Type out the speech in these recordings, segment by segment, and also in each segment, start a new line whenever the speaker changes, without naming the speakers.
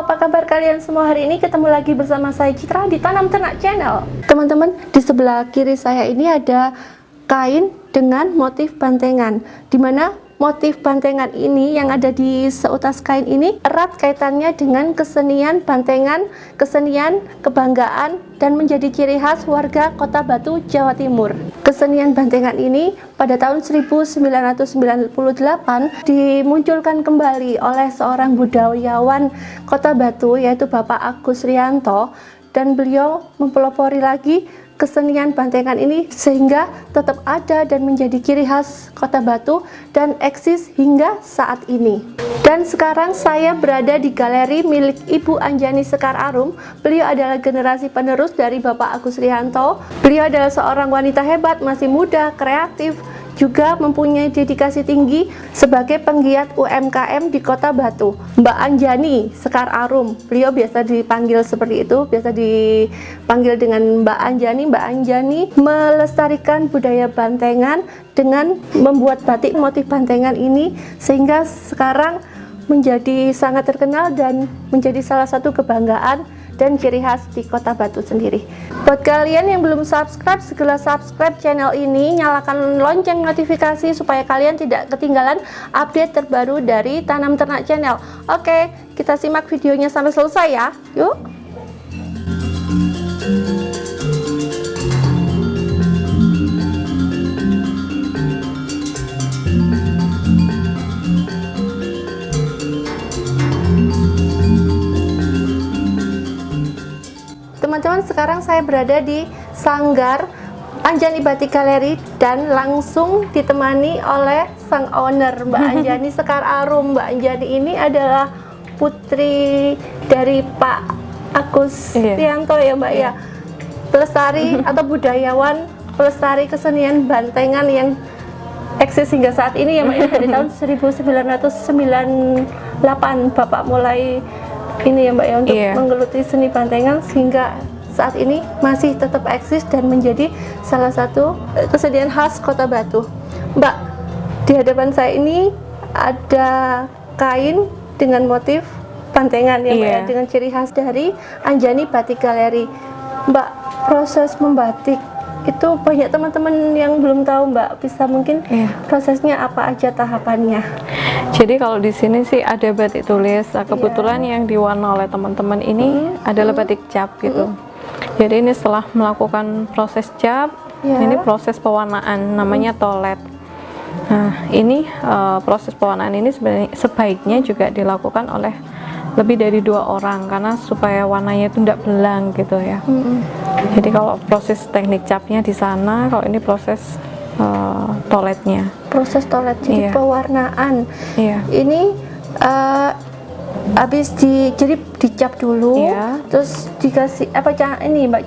Halo, apa kabar kalian semua? Hari ini ketemu lagi bersama saya Citra di Tanam Ternak Channel. Teman-teman, di sebelah kiri saya ini ada kain dengan motif bantengan, dimana motif bantengan ini yang ada di seutas kain ini erat kaitannya dengan kesenian bantengan, kesenian kebanggaan, dan menjadi ciri khas warga Kota Batu, Jawa Timur. Kesenian bantengan ini pada tahun 1998 dimunculkan kembali oleh seorang budayawan Kota Batu, yaitu Bapak Agus Rianto, dan beliau mempelopori lagi kesenian bantengan ini sehingga tetap ada dan menjadi ciri khas Kota Batu dan eksis hingga saat ini. Dan sekarang saya berada di galeri milik Ibu Anjani Sekar Arum. Beliau adalah generasi penerus dari Bapak Agus Rianto. Beliau adalah seorang wanita hebat, masih muda, kreatif, juga mempunyai dedikasi tinggi sebagai penggiat UMKM di Kota Batu. Mbak Anjani Sekar Arum, beliau biasa dipanggil seperti itu, biasa dipanggil dengan Mbak Anjani. Mbak Anjani melestarikan budaya bantengan dengan membuat batik motif bantengan ini sehingga sekarang menjadi sangat terkenal dan menjadi salah satu kebanggaan dan ciri khas di Kota Batu sendiri. Buat kalian yang belum subscribe, segera subscribe channel ini, nyalakan lonceng notifikasi supaya kalian tidak ketinggalan update terbaru dari Tanam Ternak Channel. Oke, kita simak videonya sampai selesai ya. Yuk. Teman-teman, sekarang saya berada di Sanggar Anjani Batik Galeri dan langsung ditemani oleh sang owner, Mbak Anjani Sekar Arum. Mbak Anjani ini adalah putri dari Pak Agus Rianto ya Mbak ya, pelestari atau budayawan pelestari kesenian bantengan yang eksis hingga saat ini ya Mbak ya. Dari tahun 1998 Bapak mulai ini ya Mbak ya untuk menggeluti seni bantengan sehingga saat ini masih tetap eksis dan menjadi salah satu kesenian khas Kota Batu. Mbak, di hadapan saya ini ada kain dengan motif bantengan ya Mbak ya, dengan ciri khas dari Anjani Batik Galeri. Mbak, proses membatik itu banyak teman-teman yang belum tahu Mbak, bisa mungkin prosesnya apa aja tahapannya?
Jadi kalau di sini sih ada batik tulis. Nah, kebetulan yang diwarna oleh teman-teman ini adalah batik cap gitu. Jadi ini setelah melakukan proses cap, ini proses pewarnaan namanya tolet. Nah, ini proses pewarnaan ini sebaiknya juga dilakukan oleh lebih dari 2 orang karena supaya warnanya itu tidak belang gitu ya. Jadi kalau proses teknik capnya di sana, kalau ini proses toletnya.
Proses tolet, jadi pewarnaan. Ini habis jadi dicap dulu, terus dikasih apa ini Mbak,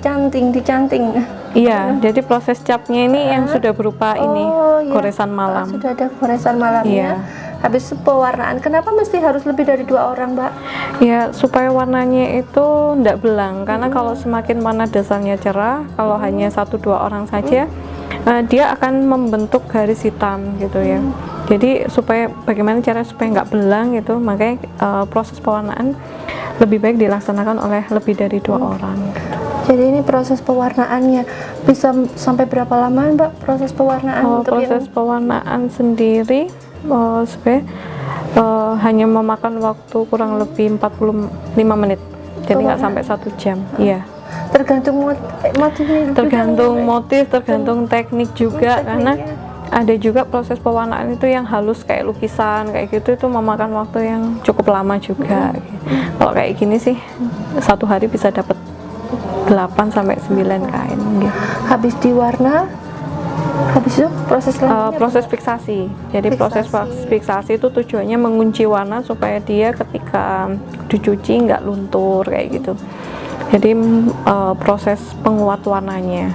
dicanting.
Iya, jadi proses capnya ini yang sudah berupa goresan malam.
Sudah ada goresan malamnya. Habis pewarnaan, kenapa mesti harus lebih dari 2 orang Mbak?
Ya, supaya warnanya itu tidak belang, karena kalau semakin warna dasarnya cerah, kalau hanya 1-2 orang saja, dia akan membentuk garis hitam gitu ya. Jadi bagaimana cara supaya nggak belang gitu, makanya proses pewarnaan lebih baik dilaksanakan oleh lebih dari 2 orang.
Jadi ini proses pewarnaannya bisa sampai berapa lama Mbak proses pewarnaan?
Proses pewarnaan sendiri hanya memakan waktu kurang lebih 45 menit, jadi nggak sampai 1 jam.
Tergantung motifnya,
tergantung motif, tergantung teknik juga, karena ada juga proses pewarnaan itu yang halus kayak lukisan kayak gitu, itu memakan waktu yang cukup lama juga. Kalau kayak gini sih 1 hari bisa dapat 8 sampai 9 kain gitu.
Habis diwarna, habis itu proses
proses fiksasi. Jadi proses fiksasi itu tujuannya mengunci warna supaya dia ketika dicuci nggak luntur kayak gitu. Jadi proses penguat warnanya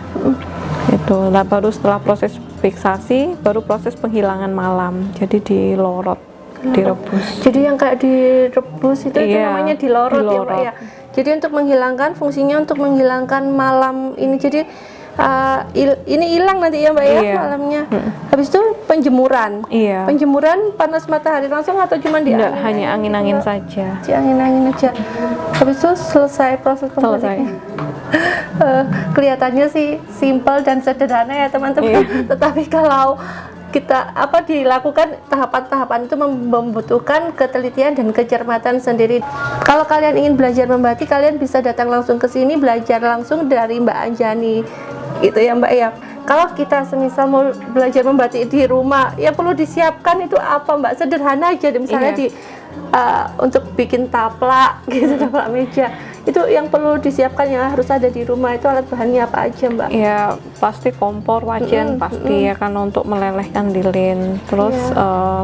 itu. Nah, baru setelah proses fiksasi baru proses penghilangan malam. Jadi dilorot, direbus.
Jadi yang kayak direbus itu namanya dilorot ya Mbak ya. Jadi untuk menghilangkan, fungsinya untuk menghilangkan malam ini. Jadi ini hilang nanti ya Mbak ya
Iya.
malamnya. Habis itu penjemuran.
Iya.
Penjemuran panas matahari langsung atau cuma di
Enggak,
angin?
hanya angin-angin saja.
Di angin-angin aja. Habis itu selesai proses pembatiknya. Kelihatannya sih simpel dan sederhana ya teman-teman. Tetapi kalau kita dilakukan tahapan-tahapan itu membutuhkan ketelitian dan kecermatan sendiri. Kalau kalian ingin belajar membatik, kalian bisa datang langsung ke sini belajar langsung dari Mbak Anjani, gitu ya Mbak ya. Kalau kita semisal mau belajar membatik di rumah, yang perlu disiapkan itu apa Mbak? Sederhana aja, misalnya untuk bikin taplak gitu, taplak meja. Itu yang perlu disiapkan, yang harus ada di rumah itu alat bahannya apa aja Mbak?
Ya pasti kompor, wajan pasti ya kan untuk melelehkan lilin. Terus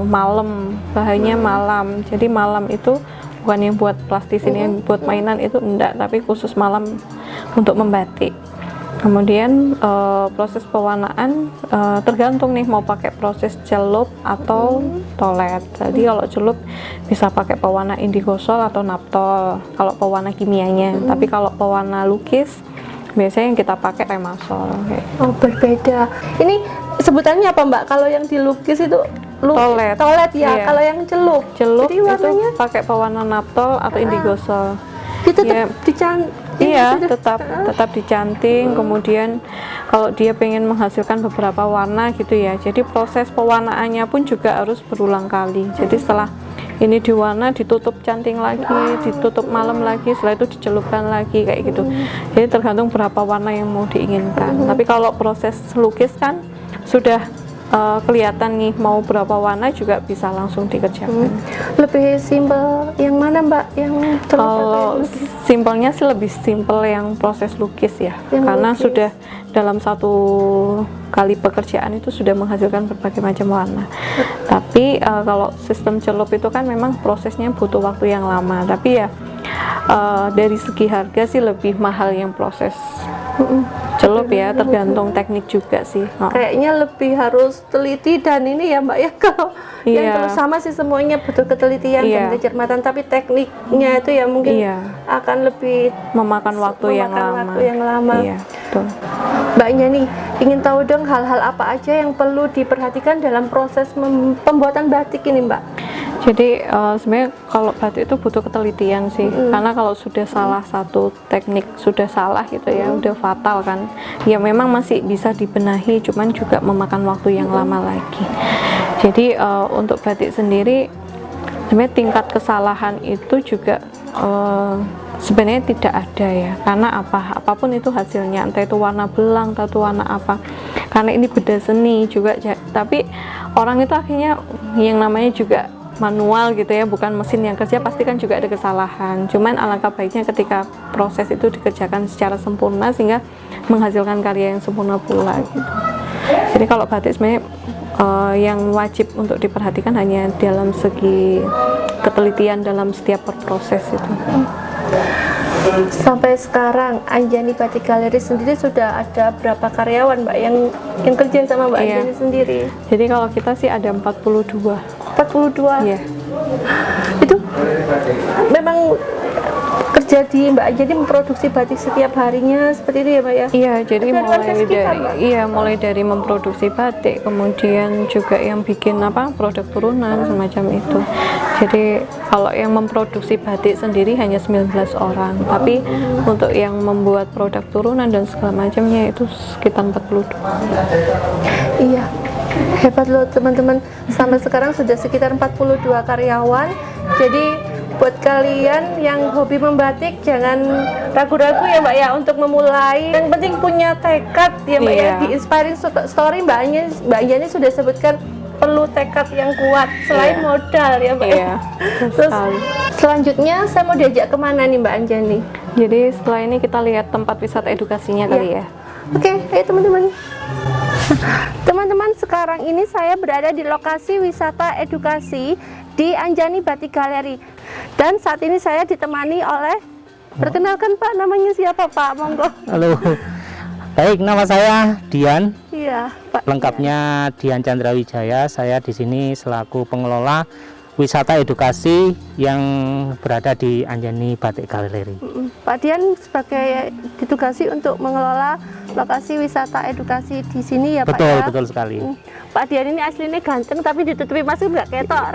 malam, bahannya malam. Jadi malam itu bukan yang buat plastis ini, yang buat mainan itu enggak, tapi khusus malam untuk membatik. Kemudian proses pewarnaan tergantung nih mau pakai proses celup atau tolet. Jadi kalau celup bisa pakai pewarna indigosol atau naptol kalau pewarna kimianya. Tapi kalau pewarna lukis biasanya yang kita pakai remasol.
Oh berbeda. Ini sebutannya apa Mbak? Kalau yang dilukis itu
Tolet.
Tolet ya.
Iya.
Kalau yang celup.
Celup
Jadi
itu
warnanya
pakai pewarna naptol atau indigosol.
itu
Ya. Iya,
itu
tetap dicanting. Kemudian kalau dia pengen menghasilkan beberapa warna gitu ya, jadi proses pewarnaannya pun juga harus berulang kali. Jadi setelah ini diwarna, ditutup canting lagi, ditutup malam lagi, setelah itu dicelupkan lagi kayak gitu. Jadi tergantung berapa warna yang mau diinginkan. Tapi kalau proses lukis kan sudah kelihatan nih mau berapa warna, juga bisa langsung dikerjakan.
Lebih simpel yang mana Mbak? Yang
Kalau simpelnya sih lebih simpel yang proses lukis ya, karena
lukis.
sudah dalam satu kali pekerjaan itu sudah menghasilkan berbagai macam warna. Tapi kalau sistem celup itu kan memang prosesnya butuh waktu yang lama. Tapi ya dari segi harga sih lebih mahal yang proses celup ya, tergantung teknik juga sih.
Kayaknya lebih harus teliti dan ini ya Mbak ya, kalau yang
Iya.
terus sama sih semuanya butuh ketelitian dan kecermatan, tapi tekniknya itu ya mungkin akan lebih
memakan waktu yang lama. Iya, betul.
Mbaknya nih ingin tahu dong hal-hal apa aja yang perlu diperhatikan dalam proses pembuatan batik ini Mbak?
Jadi sebenarnya kalau batik itu butuh ketelitian sih, karena kalau sudah salah satu teknik, sudah salah gitu ya, udah fatal kan. Ya memang masih bisa dibenahi, cuman juga memakan waktu yang lama lagi. Jadi untuk batik sendiri sebenarnya tingkat kesalahan itu juga sebenarnya tidak ada ya, karena apapun itu hasilnya, entah itu warna belang, entah itu warna apa, karena ini beda seni juga. Tapi orang itu akhirnya yang namanya juga manual gitu ya, bukan mesin yang kerja, pasti kan juga ada kesalahan. Cuman alangkah baiknya ketika proses itu dikerjakan secara sempurna sehingga menghasilkan karya yang sempurna pula gitu. Jadi kalau batik sebenarnya yang wajib untuk diperhatikan hanya dalam segi ketelitian dalam setiap proses itu.
Sampai sekarang Anjani Batik Galeri sendiri sudah ada berapa karyawan Mbak yang kerja sama Mbak Anjani sendiri?
Jadi kalau kita sih ada 42.
42?
Iya.
Itu memang kerja di Mbak Anjani memproduksi batik setiap harinya seperti itu ya Mbak ya?
Iya, jadi
Dari warga sekitar, Mbak?
mulai dari memproduksi batik, kemudian juga yang bikin produk turunan semacam itu. Jadi kalau yang memproduksi batik sendiri hanya 19 orang, tapi untuk yang membuat produk turunan dan segala macamnya itu sekitar 42.
Iya, hebat loh teman-teman, sampai sekarang sudah sekitar 42 karyawan. Jadi buat kalian yang hobi membatik jangan ragu-ragu ya Mbak ya untuk memulai. Yang penting punya tekad ya Mbak ya. Di Inspiring Story Mbak Anjani sudah sebutkan perlu tekad yang kuat selain modal ya Mbak. Terus selanjutnya saya mau diajak kemana nih Mbak Anjani?
Jadi setelah ini kita lihat tempat wisata edukasinya kali ya.
Oke, ayo teman-teman. Teman-teman, sekarang ini saya berada di lokasi wisata edukasi di Anjani Batik Galeri. Dan saat ini saya ditemani oleh, perkenalkan Pak, namanya siapa Pak? Monggo.
Halo. Baik, nama saya Dian.
Iya, Pak.
Lengkapnya Dian Chandra Wijaya. Saya di sini selaku pengelola wisata edukasi yang berada di Anjani Batik Galeri.
Pak Dian sebagai ditugasi untuk mengelola lokasi wisata edukasi di sini ya Pak
Betul,
ya?
betul sekali.
Pak Dian ini aslinya ganteng tapi ditutupi masker nggak ketok.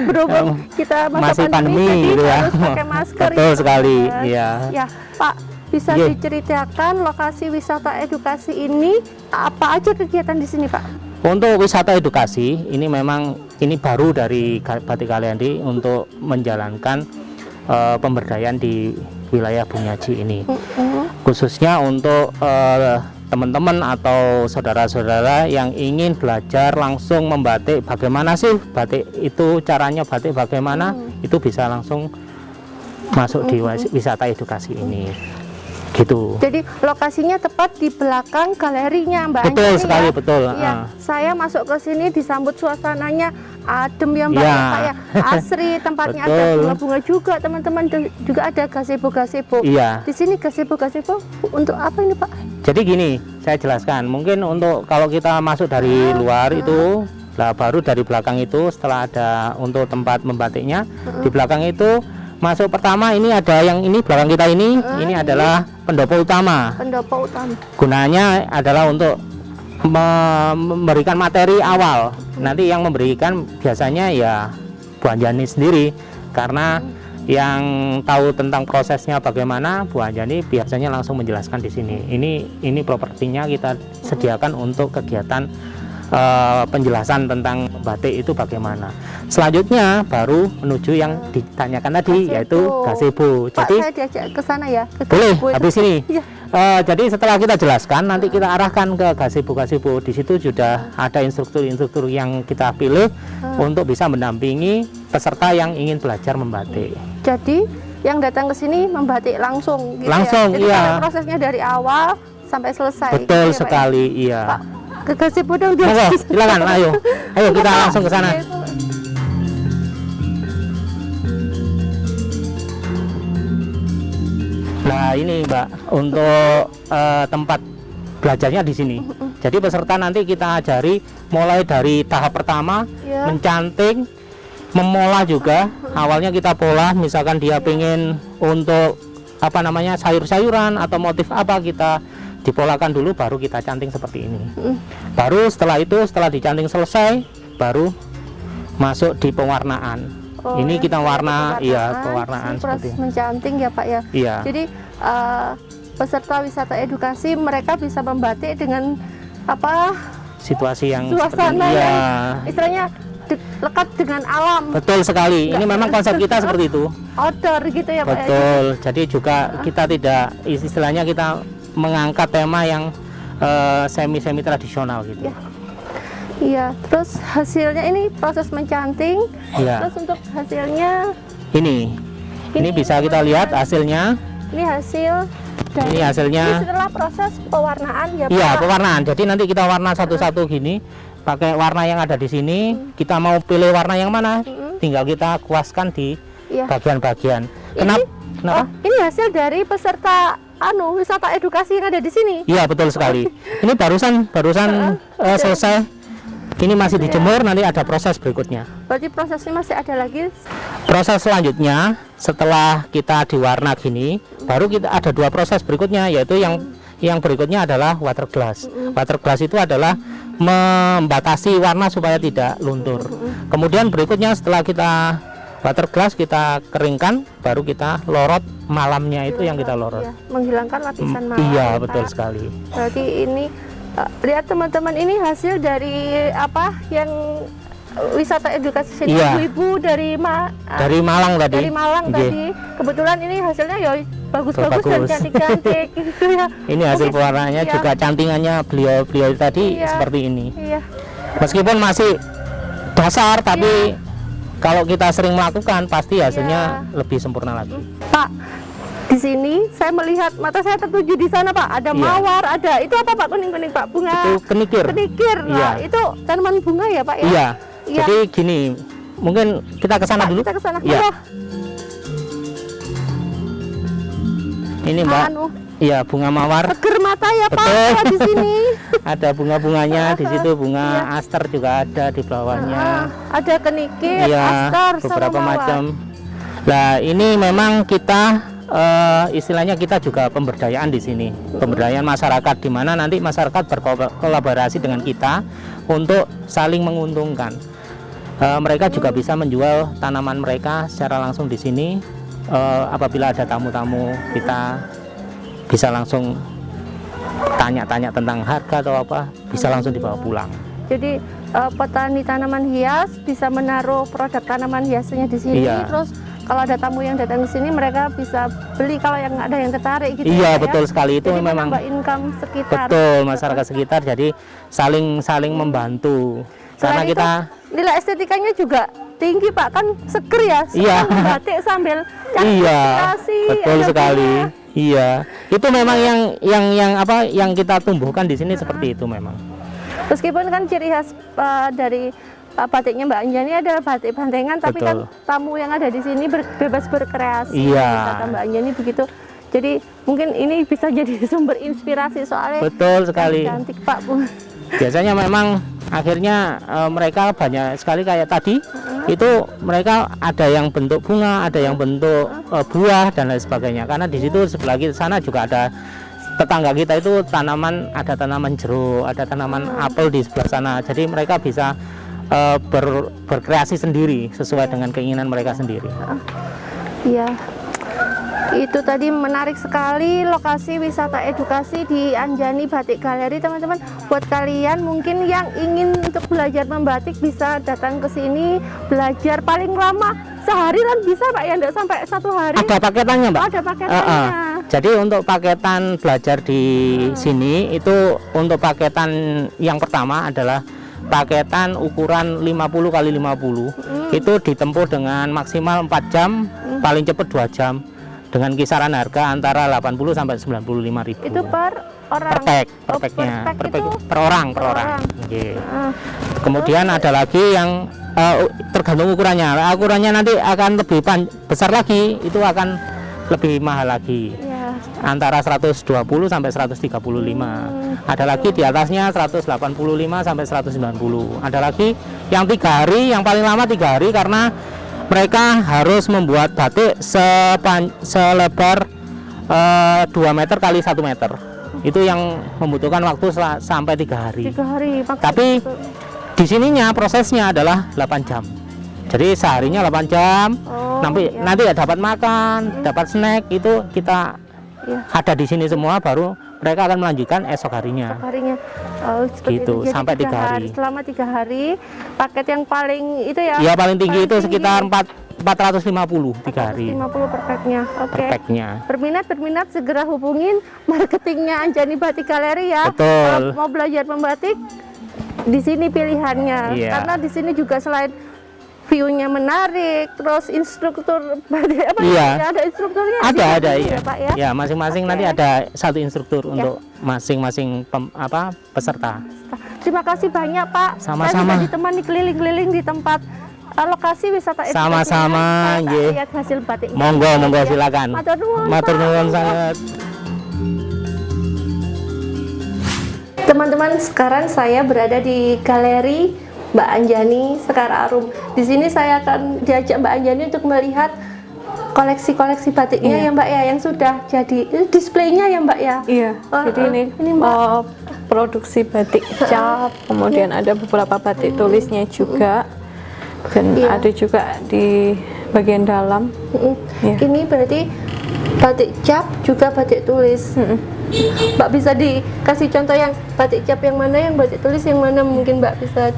Berhubung kita masa
Masih pandemi
jadi
gitu ya.
harus pakai masker.
Betul sekali,
Mas.
iya.
Ya Pak, bisa
Iya.
diceritakan lokasi wisata edukasi ini apa aja kegiatan di sini Pak?
Untuk wisata edukasi ini memang ini baru dari Batik Galeri untuk menjalankan pemberdayaan di wilayah Bunyaji ini. Khususnya untuk teman-teman atau saudara-saudara yang ingin belajar langsung membatik, bagaimana sih batik itu, caranya batik bagaimana, itu bisa langsung masuk di wisata edukasi ini. Gitu.
Jadi lokasinya tepat di belakang galerinya Mbak
Betul
Anjani
sekali,
ya?
betul.
Iya, saya masuk ke sini disambut suasananya adem ya Mbak
Iya.
ya, Pak ya. Asri, tempatnya ada
Betul.
bunga-bunga juga teman-teman, dan juga ada gazebo-gazebo.
Iya.
Di sini gazebo-gazebo untuk apa ini Pak?
Jadi gini, saya jelaskan. Mungkin untuk kalau kita masuk dari luar itu, lah baru dari belakang itu setelah ada untuk tempat membatiknya, di belakang itu masuk pertama ini ada yang ini belakang kita ini adalah pendopo utama.
Pendopo utama.
Gunanya adalah untuk memberikan materi awal. Nanti yang memberikan biasanya ya Bu Anjani sendiri, karena yang tahu tentang prosesnya bagaimana Bu Anjani biasanya langsung menjelaskan di sini. Ini propertinya kita sediakan untuk kegiatan penjelasan tentang batik itu bagaimana. Selanjutnya baru menuju yang ditanyakan tadi, yaitu gazebo.
Pak,
Jadi
saya diajak ke sana ya? Ke
boleh
gazebo itu.
habis ini.
Iya.
Jadi setelah kita jelaskan, nanti kita arahkan ke gazebo-gazebo. Di situ sudah ada instruktur-instruktur yang kita pilih untuk bisa mendampingi peserta yang ingin belajar membatik.
Jadi yang datang ke sini membatik langsung gitu
Langsung,
ya? Jadi
iya.
sampai prosesnya dari awal sampai selesai.
Betul
gitu ya, Pak, ya?
sekali, iya.
Pak, ke gazebo dong.
Monggo, silakan, ayo kita langsung ke sana. Nah ini Mbak, untuk tempat belajarnya di sini. Jadi peserta nanti kita ajari mulai dari tahap pertama,
Ya.
mencanting, memolah juga. Awalnya kita pola, misalkan dia pengen untuk apa namanya sayur-sayuran atau motif apa, kita dipolakan dulu, baru kita canting seperti ini. Baru setelah itu, setelah dicanting selesai, baru masuk di pewarnaan.
Oh,
Ini kita warna, iya
pewarnaan.
pewarnaan
Ini
seperti
proses
ini.
mencanting ya Pak ya.
Iya.
Jadi peserta wisata edukasi mereka bisa membatik dengan apa
Situasi yang
suasana
seperti
yang
iya.
istilahnya lekat dengan alam,
Betul sekali. Ini memang konsep kita seperti itu.
outdoor gitu ya Pak ya.
Betul. Jadi juga kita tidak, istilahnya kita mengangkat tema yang semi tradisional gitu.
Ya. Iya, terus hasilnya ini proses mencanting.
Iya.
Terus untuk hasilnya
Ini bisa kita lihat hasilnya.
ini hasil dari
Ini hasilnya.
ini setelah proses pewarnaan ya Pak.
Iya, pewarnaan. Jadi nanti kita warna satu-satu gini, pakai warna yang ada di sini. Kita mau pilih warna yang mana, tinggal kita kuaskan di
Iya.
bagian-bagian.
Ini,
Kenapa?
ini hasil dari peserta wisata edukasi yang ada di sini.
Iya, betul sekali. Ini barusan selesai. Ini masih dijemur, nanti ada proses berikutnya.
Berarti prosesnya masih ada lagi.
Proses selanjutnya setelah kita diwarna gini, baru kita ada dua proses berikutnya, yaitu yang berikutnya adalah water glass. Water glass itu adalah membatasi warna supaya tidak luntur. Kemudian berikutnya setelah kita water glass kita keringkan, baru kita lorot malamnya, itu yang kita lorot.
Iya, menghilangkan lapisan malam.
Iya,
ya,
betul
Pak.
sekali.
Berarti ini lihat teman-teman, ini hasil dari apa yang wisata edukasi sini,
Iya.
ibu-ibu dari
Dari Malang tadi.
dari Malang
Nggih.
tadi. Kebetulan ini hasilnya ya bagus-bagus dan
Bagus.
cantik-cantik gitu ya.
Ini hasil
Oke.
pewarnaannya
Iya.
juga cantingannya beliau tadi
Iya.
seperti ini.
Iya.
Meskipun masih dasar, tapi kalau kita sering melakukan pasti hasilnya lebih sempurna lagi.
Pak, di sini saya melihat, mata saya tertuju di sana Pak, ada
Iya.
mawar, ada itu apa Pak, kuning-kuning Pak, bunga
Itu kenikir.
kenikir. Nah,
Iya.
itu tanaman bunga ya Pak ya?
Iya.
Iya.
Jadi gini, mungkin kita ke sana
Pak,
dulu.
kita ke sana.
Iya.
Monggo.
Ini Mbak.
Anu,
Iya, bunga mawar.
seger mata ya Pak
Betul.
kalau di sini.
Ada bunga-bunganya di situ, bunga aster juga ada di bawahnya.
Ada kenikir,
Iya,
aster,
beberapa
sama mawar.
macam. Nah, ini memang kita istilahnya kita juga pemberdayaan di sini, pemberdayaan masyarakat, di mana nanti masyarakat berkolaborasi dengan kita untuk saling menguntungkan. Mereka juga bisa menjual tanaman mereka secara langsung di sini. Apabila ada tamu-tamu, kita bisa langsung tanya-tanya tentang harga atau apa, bisa langsung dibawa pulang.
Jadi petani tanaman hias bisa menaruh produk tanaman hiasnya di sini.
Iya.
Terus kalau ada tamu yang datang ke sini, mereka bisa beli kalau yang ada yang tertarik gitu.
Iya,
ya, Pak,
betul sekali, itu
Jadi
memang
menambah income sekitar.
betul masyarakat sekitar, jadi saling membantu. Karena
Selain itu,
kita
nilai estetikanya juga tinggi, Pak, kan seger ya.
Iya.
Batik sambil cari
iya,
inspirasi,
betul
ada
sekali.
bunga.
Iya, itu memang yang kita tumbuhkan di sini seperti itu memang.
Meskipun kan ciri khas dari batiknya Mbak Anjani adalah batik bantengan, tapi kan
Betul.
tamu yang ada di sini bebas berkreasi.
Iya.
Kata Mbak Anjani begitu. Jadi mungkin ini bisa jadi sumber inspirasi soalnya
Betul sekali.
cantik Pak Bu.
Biasanya memang akhirnya mereka banyak sekali kayak tadi itu mereka ada yang bentuk bunga, ada yang bentuk buah dan lain sebagainya. Karena di situ sebelah sana juga ada tetangga kita itu ada tanaman jeruk, ada tanaman apel di sebelah sana. Jadi mereka bisa berkreasi sendiri sesuai dengan keinginan mereka sendiri.
Iya. Itu tadi menarik sekali lokasi wisata edukasi di Anjani Batik Galeri, teman-teman. Buat kalian mungkin yang ingin untuk belajar membatik bisa datang ke sini belajar, paling lama sehari kan bisa Pak ya, enggak sampai 1 hari.
Ada paketannya, Mbak.
Ada paketannya.
Jadi untuk paketan belajar di sini itu untuk paketan yang pertama adalah paketan ukuran 50 kali 50. Itu ditempuh dengan maksimal 4 jam, paling cepat 2 jam. Dengan kisaran harga antara 80 sampai 95.000.
Itu per orang.
Per packnya,
per pack itu
per orang. Oke. Kemudian ada lagi yang tergantung ukurannya. Ukurannya nanti akan lebih besar lagi, itu akan lebih mahal lagi.
Ya.
Antara 120 sampai 135. Ada lagi di atasnya 185 sampai 190. Ada lagi yang 3 hari, yang paling lama 3 hari karena mereka harus membuat batik selebar 2 meter kali 1 meter. Itu yang membutuhkan waktu sampai 3 hari.
3 hari.
Tapi di sininya prosesnya adalah 8 jam. Jadi seharinya 8 jam. Nanti ya dapat makan, dapat snack, itu kita ada di sini semua, baru mereka akan melanjutkan esok harinya.
Gitu.
Jadi sampai 3 hari.
Selama 3 hari, paket yang paling itu ya.
Ya paling tinggi itu
tinggi.
sekitar 450 3 hari.
50 per packnya. Oke.
Per packnya.
Berminat segera hubungin marketingnya Anjani Batik Galeri ya.
Betul.
Kalau mau belajar membatik, di sini pilihannya.
Iya.
Karena di sini juga selain view-nya menarik, terus instruktur batik apa
Iya.
ya, ada instrukturnya.
Ada
di sini
iya.
ya, Pak ya.
Ya, masing-masing
Oke.
nanti ada satu instruktur untuk masing-masing peserta.
Terima kasih banyak Pak.
Sama-sama.
Saya juga ditemani keliling-keliling di tempat lokasi wisata edukasi.
Sama-sama,
Saya
nggih.
lihat hasil batik.
Monggo
Ya.
silakan.
Matur nuwun,
Matur
Pak.
nuwun sangat.
Teman-teman, sekarang saya berada di galeri Mbak Anjani Sekar Arum. Di sini saya akan diajak Mbak Anjani untuk melihat koleksi-koleksi batiknya ya Mbak ya, yang sudah jadi displaynya ya Mbak ya.
Iya, jadi ini
Mbak.
produksi batik cap, kemudian ada beberapa batik tulisnya juga, dan
Iya.
ada juga di bagian dalam. Iya.
Ini berarti batik cap juga batik tulis. Mbak bisa dikasih contoh yang batik cap yang mana, yang batik tulis yang mana, mungkin Mbak bisa,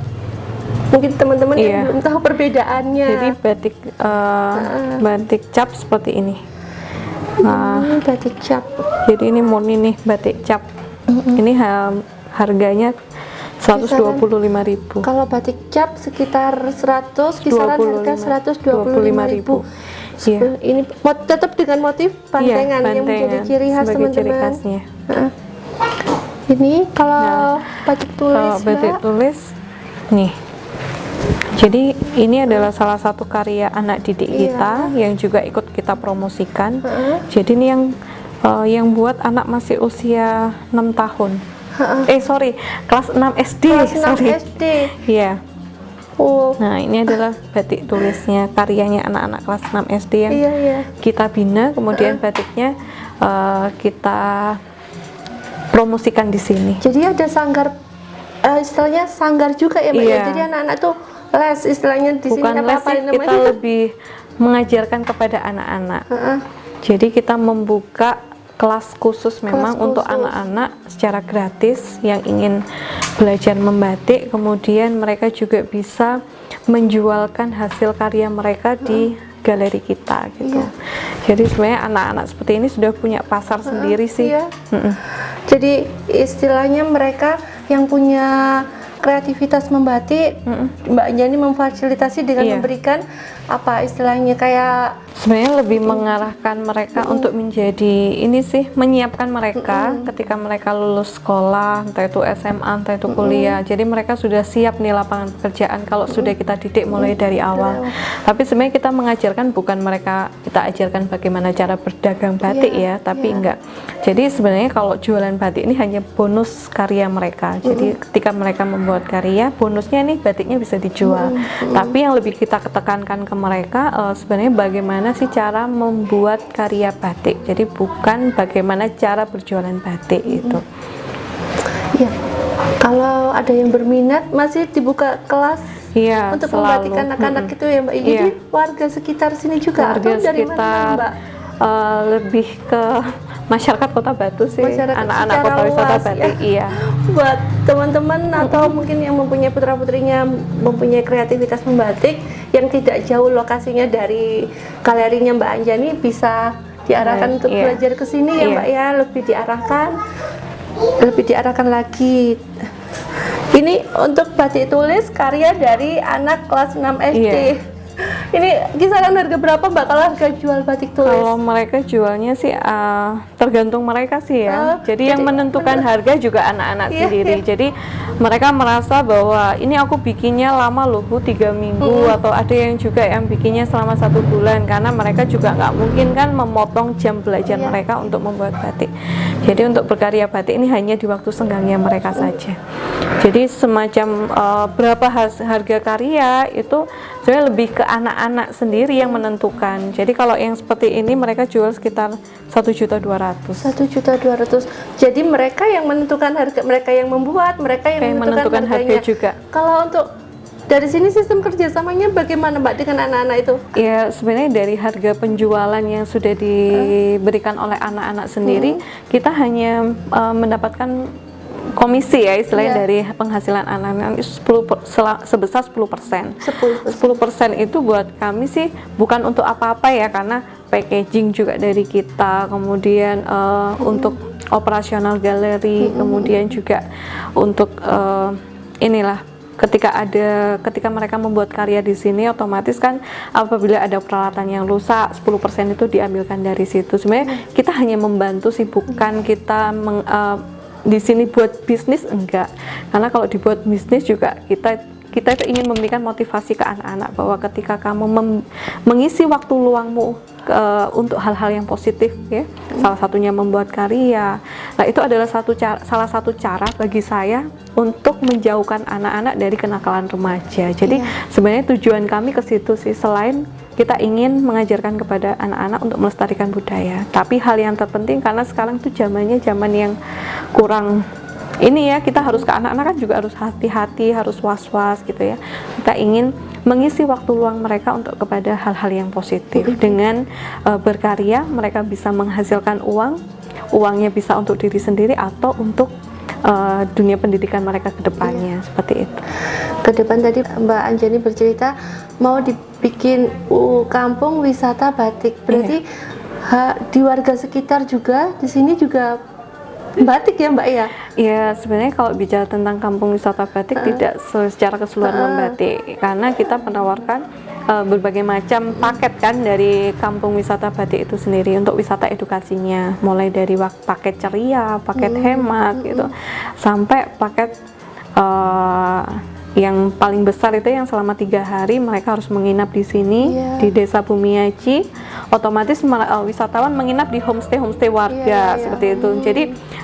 mungkin teman-teman yang
Iya.
belum tahu perbedaannya.
Jadi batik cap seperti ini.
Ini batik cap.
Jadi ini murni nih batik cap. Ini harganya 125.000.
Kalau batik cap sekitar 100, kisaran harga 125.000.
Iya.
Ini tetap dengan motif bantengan yang menjadi ciri khas
sebagai ciri
teman-teman.
khasnya.
Ini kalau batik tulis,
Kalau batik
Mbak.
tulis nih. Jadi ini adalah salah satu karya anak didik kita yang juga ikut kita promosikan. Jadi ini yang buat anak masih usia 6 tahun. Sorry, kelas 6 SD.
Kelas 6
sorry.
SD.
Iya.
Oh.
Nah, ini adalah batik tulisnya karyanya anak-anak kelas 6 SD yang
Iya.
kita bina, kemudian batiknya kita promosikan di sini.
Jadi ada sanggar, istilahnya sanggar juga ya Mbak ya.
Iya.
Jadi anak-anak tuh les istilahnya di sini
Bukan les sih,
namanya?
kita lebih mengajarkan kepada anak-anak. Jadi kita membuka kelas khusus memang
Kelas
untuk
khusus.
anak-anak secara gratis yang ingin belajar membatik, kemudian mereka juga bisa menjualkan hasil karya mereka di galeri kita gitu.
Iya.
Jadi sebenarnya anak-anak seperti ini sudah punya pasar sendiri sih.
Iya. Jadi istilahnya mereka yang punya kreativitas membatik, Mbak Anjani memfasilitasi dengan
Iya.
memberikan apa istilahnya kayak
Sebenarnya lebih mengarahkan mereka untuk menjadi ini sih, menyiapkan mereka ketika mereka lulus sekolah, entah itu SMA, entah itu kuliah. Jadi mereka sudah siap nih lapangan pekerjaan kalau sudah kita didik mulai dari awal. Tapi sebenarnya kita mengajarkan bukan mereka, kita ajarkan bagaimana cara berdagang batik ya, tapi enggak. Jadi sebenarnya kalau jualan batik ini hanya bonus karya mereka. Jadi ketika mereka membuat karya, bonusnya nih batiknya bisa dijual. Tapi yang lebih kita tekankan ke mereka sebenarnya bagaimana sih cara membuat karya batik. Jadi bukan bagaimana cara berjualan batik itu.
ya. Kalau ada yang berminat masih dibuka kelas
Iya,
untuk
selalu.
membatik anak-anak itu ya Mbak. Jadi warga sekitar sini juga
Warga
atau dari mana
sekitar
Mbak?
Lebih ke masyarakat Kota Batu sih,
Masyarakat
anak-anak
secara
Kota Wisata
luas,
Batik. Iya.
Buat teman-teman atau mungkin yang mempunyai putra-putrinya mempunyai kreativitas membatik yang tidak jauh lokasinya dari galerinya Mbak Anjani, bisa diarahkan untuk
Iya.
belajar ke sini ya
Iya.
Mbak ya, lebih diarahkan lagi. Ini untuk batik tulis karya dari anak kelas 6 SD.
Iya.
Ini kisaran harga berapa Mbak kalau harga jual batik tulis?
Kalau mereka jualnya sih tergantung mereka sih ya. Jadi yang menentukan harga juga anak-anak
Iya,
sendiri.
iya.
Jadi mereka merasa bahwa ini aku bikinnya lama loh Bu, 3 minggu atau ada yang juga yang bikinnya selama 1 bulan karena mereka juga nggak mungkin kan memotong jam belajar
Iya.
mereka untuk membuat batik. Jadi untuk berkarya batik ini hanya di waktu senggangnya mereka saja. Jadi semacam berapa harga karya itu sebenarnya lebih ke anak-anak sendiri yang menentukan. Jadi kalau yang seperti ini mereka jual sekitar 1.200.000.
1.200.000. Jadi mereka yang menentukan harga, mereka yang membuat, mereka yang menentukan
harga
harganya
juga.
Kalau untuk dari sini sistem kerjasamanya bagaimana Mbak dengan anak-anak itu?
Ya sebenarnya dari harga penjualan yang sudah diberikan oleh anak-anak sendiri, kita hanya mendapatkan komisi ya istilahnya dari penghasilan anak-anak sebesar 10%. 10% itu buat kami sih bukan untuk apa-apa ya, karena packaging juga dari kita, kemudian untuk operasional galeri, kemudian juga untuk inilah ketika mereka membuat karya di sini, otomatis kan apabila ada peralatan yang rusak 10% itu diambilkan dari situ. Sebenarnya kita hanya membantu sih, bukan kita di sini buat bisnis, enggak. Karena kalau dibuat bisnis juga kita itu ingin memberikan motivasi ke anak-anak bahwa ketika kamu mengisi waktu luangmu untuk hal-hal yang positif ya, salah satunya membuat karya. Nah, itu adalah salah satu cara bagi saya untuk menjauhkan anak-anak dari kenakalan remaja. Jadi sebenarnya tujuan kami ke situ sih, selain kita ingin mengajarkan kepada anak-anak untuk melestarikan budaya. Tapi hal yang terpenting, karena sekarang tuh zamannya zaman yang kurang ini ya, kita harus ke anak-anak kan juga harus hati-hati, harus was-was gitu ya. Kita ingin mengisi waktu luang mereka untuk kepada hal-hal yang positif. Dengan berkarya mereka bisa menghasilkan uangnya bisa untuk diri sendiri atau untuk dunia pendidikan mereka ke depannya, seperti itu.
Ke depan tadi Mbak Anjani bercerita mau dibikin kampung wisata batik. Berarti di warga sekitar juga di sini juga batik ya Mbak ya?
Ya sebenarnya kalau bicara tentang kampung wisata batik tidak secara keseluruhan membatik, karena kita menawarkan berbagai macam paket kan dari kampung wisata batik itu sendiri untuk wisata edukasinya, mulai dari paket ceria, paket hemat gitu, sampai paket yang paling besar itu yang selama 3 hari mereka harus menginap di sini di Desa Bumiaji. Otomatis wisatawan menginap di homestay warga seperti itu. Jadi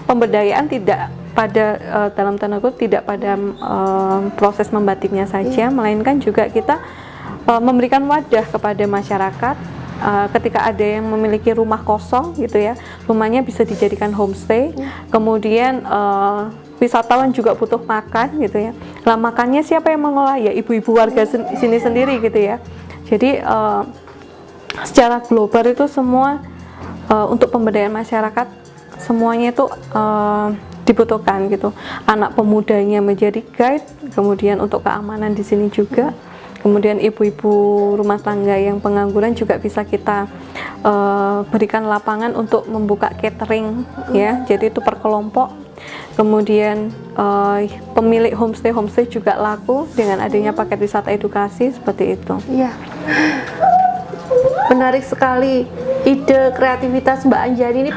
pemberdayaan tidak pada dalam tanda kutip tidak pada proses membatiknya saja, melainkan juga kita memberikan wadah kepada masyarakat. Ketika ada yang memiliki rumah kosong gitu ya, rumahnya bisa dijadikan homestay. Kemudian wisatawan juga butuh makan gitu ya. Lah makannya siapa yang mengolah? Ya ibu-ibu warga sini sendiri gitu ya. Jadi secara global itu semua untuk pemberdayaan masyarakat semuanya itu dibutuhkan gitu. Anak pemudanya menjadi guide, kemudian untuk keamanan di sini juga. Kemudian ibu-ibu rumah tangga yang pengangguran juga bisa kita berikan lapangan untuk membuka catering ya. Jadi itu per kelompok. Kemudian pemilik homestay juga laku dengan adanya paket wisata edukasi seperti itu.
Iya. Menarik sekali ide kreativitas Mbak Anjani ini,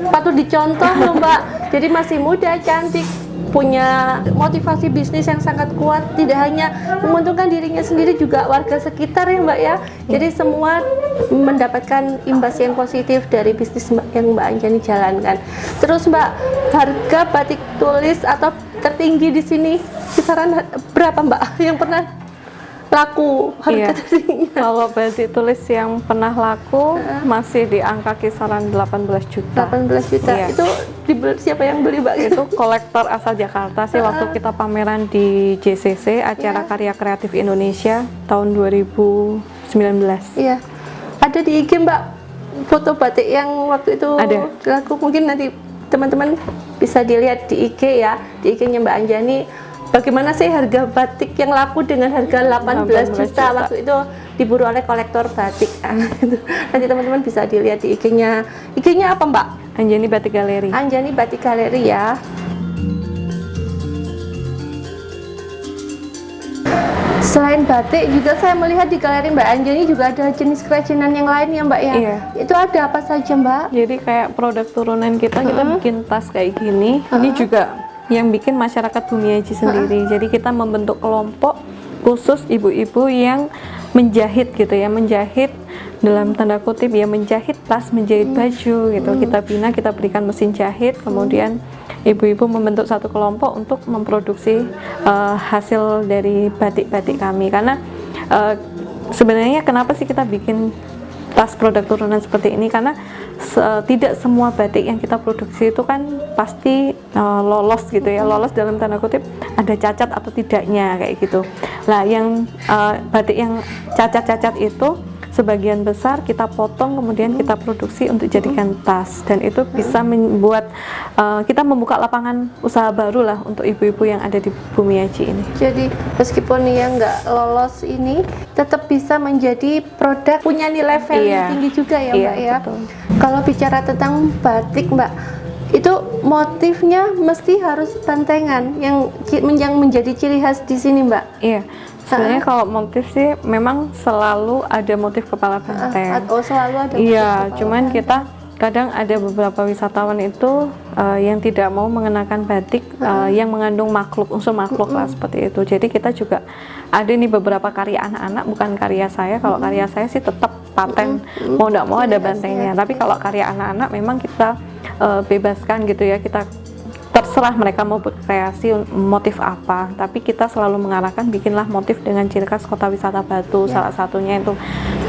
patut dicontoh loh Mbak. Jadi masih muda, cantik, punya motivasi bisnis yang sangat kuat, tidak hanya menguntungkan dirinya sendiri, juga warga sekitar ya Mbak ya. Jadi semua mendapatkan imbas yang positif dari bisnis yang Mbak Anjani jalankan. Terus Mbak, harga batik tulis atau tertinggi di sini kisaran berapa Mbak yang pernah laku harga tertingginya?
Kalau batik tulis yang pernah laku masih di angka kisaran 18 juta.
18 juta.
Iya.
Itu siapa yang beli Mbak?
Itu kolektor asal Jakarta sih, waktu kita pameran di JCC, acara Karya Kreatif Indonesia tahun 2019.
Iya. Ada di IG Mbak foto batik yang waktu itu
Ada.
laku, mungkin nanti teman-teman bisa dilihat di IG ya, di IG-nya Mbak Anjani. Bagaimana sih harga batik yang laku dengan harga 18 juta waktu itu diburu oleh kolektor batik. Nanti teman-teman bisa dilihat di IG-nya. IG-nya apa Mbak?
Anjani Batik Galeri.
Anjani Batik Galeri ya. Selain batik juga saya melihat di galeri Mbak Anjani juga ada jenis kerajinan yang lain ya Mbak ya.
Iya.
Itu ada apa saja Mbak?
Jadi kayak produk turunan kita bikin tas kayak gini. Ini juga yang bikin masyarakat Bumiaji sendiri. Jadi kita membentuk kelompok khusus ibu-ibu yang menjahit gitu ya, menjahit dalam tanda kutip ya, menjahit tas, menjahit baju gitu. Kita bina, kita berikan mesin jahit, kemudian ibu-ibu membentuk satu kelompok untuk memproduksi hasil dari batik-batik kami. Karena sebenarnya kenapa sih kita bikin tas produk turunan seperti ini? Karena tidak semua batik yang kita produksi itu kan pasti lolos gitu ya, lolos dalam tanda kutip ada cacat atau tidaknya kayak gitu. Lah yang batik yang cacat-cacat itu sebagian besar kita potong kemudian kita produksi untuk jadikan tas, dan itu bisa membuat kita membuka lapangan usaha baru lah untuk ibu-ibu yang ada di Bumiaji ini.
Jadi meskipun yang nggak lolos ini tetap bisa menjadi produk punya nilai value tinggi juga ya Mbak ya.
Betul.
Kalau bicara tentang batik Mbak, itu motifnya mesti harus bantengan yang menjadi ciri khas di sini Mbak.
Iya. Sebenarnya kalau motif sih memang selalu ada motif kepala banteng.
Oh, selalu ada motif
Iya,
kepala
cuman
banteng.
kita kadang ada beberapa wisatawan itu yang tidak mau mengenakan batik yang mengandung unsur makhluk lah seperti itu. Jadi kita juga ada nih beberapa karya anak-anak, bukan karya saya. Kalau karya saya sih tetap paten, mau tidak mau ada bantengnya. Tapi kalau karya anak-anak memang kita bebaskan gitu ya, kita terserah mereka mau berkreasi motif apa, tapi kita selalu mengarahkan bikinlah motif dengan ciri khas kota wisata Batu. Salah satunya itu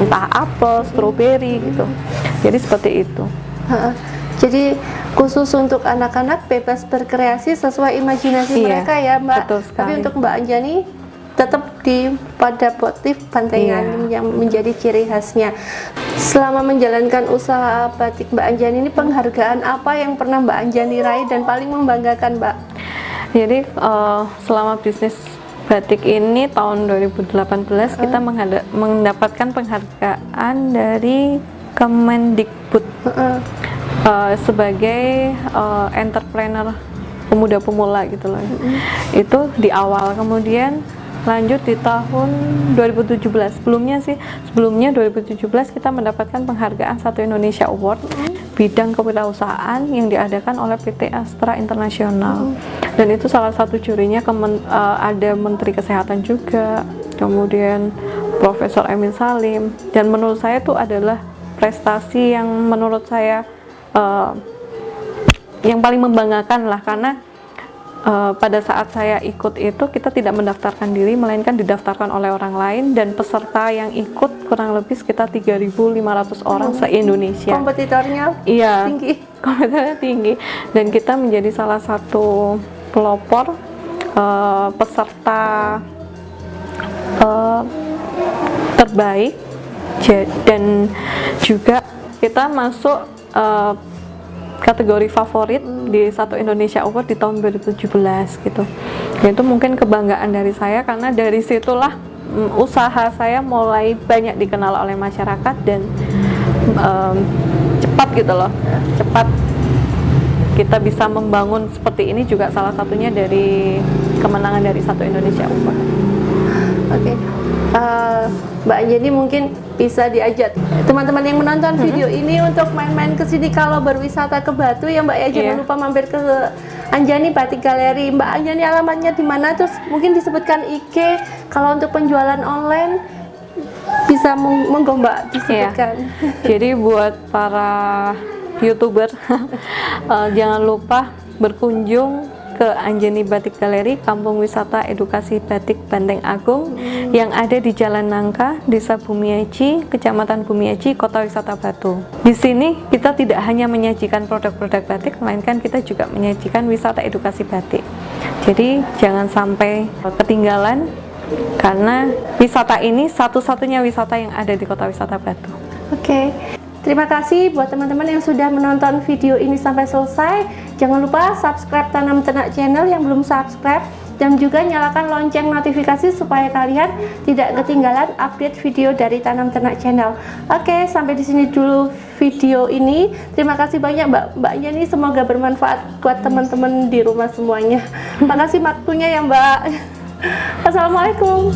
entah apel, stroberi gitu. Jadi seperti itu.
Jadi khusus untuk anak-anak bebas berkreasi sesuai imajinasi mereka ya Mbak.
Betul sekali.
Tapi untuk Mbak Anjani tetap pada motif bantengan yang menjadi ciri khasnya. Selama menjalankan usaha batik Mbak Anjani ini, penghargaan apa yang pernah Mbak Anjani raih dan paling membanggakan Mbak?
Jadi selama bisnis batik ini tahun 2018 kita mendapatkan penghargaan dari Kemendikbud sebagai entrepreneur pemuda pemula gitu loh. Itu di awal, kemudian lanjut di tahun 2017. Sebelumnya 2017 kita mendapatkan penghargaan Satu Indonesia Award bidang kewirausahaan yang diadakan oleh PT Astra Internasional. Dan itu salah satu jurinya ada Menteri Kesehatan juga, kemudian Profesor Emil Salim, dan menurut saya itu adalah prestasi yang menurut saya yang paling membanggakan lah, karena pada saat saya ikut itu kita tidak mendaftarkan diri, melainkan didaftarkan oleh orang lain, dan peserta yang ikut kurang lebih sekitar 3.500 orang se-Indonesia.
Kompetitornya
Iya,
tinggi.
kompetitornya tinggi, dan kita menjadi salah satu pelopor peserta terbaik, dan juga kita masuk kategori favorit di Satu Indonesia Award di tahun 2017 gitu. Itu mungkin kebanggaan dari saya, karena dari situlah usaha saya mulai banyak dikenal oleh masyarakat, dan cepat gitu loh, cepat kita bisa membangun seperti ini juga salah satunya dari kemenangan dari Satu Indonesia Award.
Oke, Mbak Anjani mungkin bisa diajak teman-teman yang menonton video ini untuk main-main ke sini kalau berwisata ke Batu ya Mbak ya. Jangan lupa mampir ke Anjani Batik Galeri. Mbak Anjani alamatnya di mana? Terus mungkin disebutkan IG. Kalau untuk penjualan online bisa monggo Mbak disebutkan.
Jadi buat para YouTuber jangan lupa berkunjung ke Anjani Batik Galeri, Kampung Wisata Edukasi Batik Banteng Agung yang ada di Jalan Nangka, Desa Bumiaji, Kecamatan Bumiaji, Kota Wisata Batu. Di sini kita tidak hanya menyajikan produk-produk batik, melainkan kita juga menyajikan wisata edukasi batik. Jadi jangan sampai ketinggalan, karena wisata ini satu-satunya wisata yang ada di Kota Wisata Batu.
Oke. Terima kasih buat teman-teman yang sudah menonton video ini sampai selesai. Jangan lupa subscribe Tanam Ternak Channel yang belum subscribe, dan juga nyalakan lonceng notifikasi supaya kalian tidak ketinggalan update video dari Tanam Ternak Channel. Oke, sampai di sini dulu video ini. Terima kasih banyak Mbak Anjani, semoga bermanfaat buat teman-teman di rumah semuanya. Makasih waktunya ya Mbak. Assalamualaikum.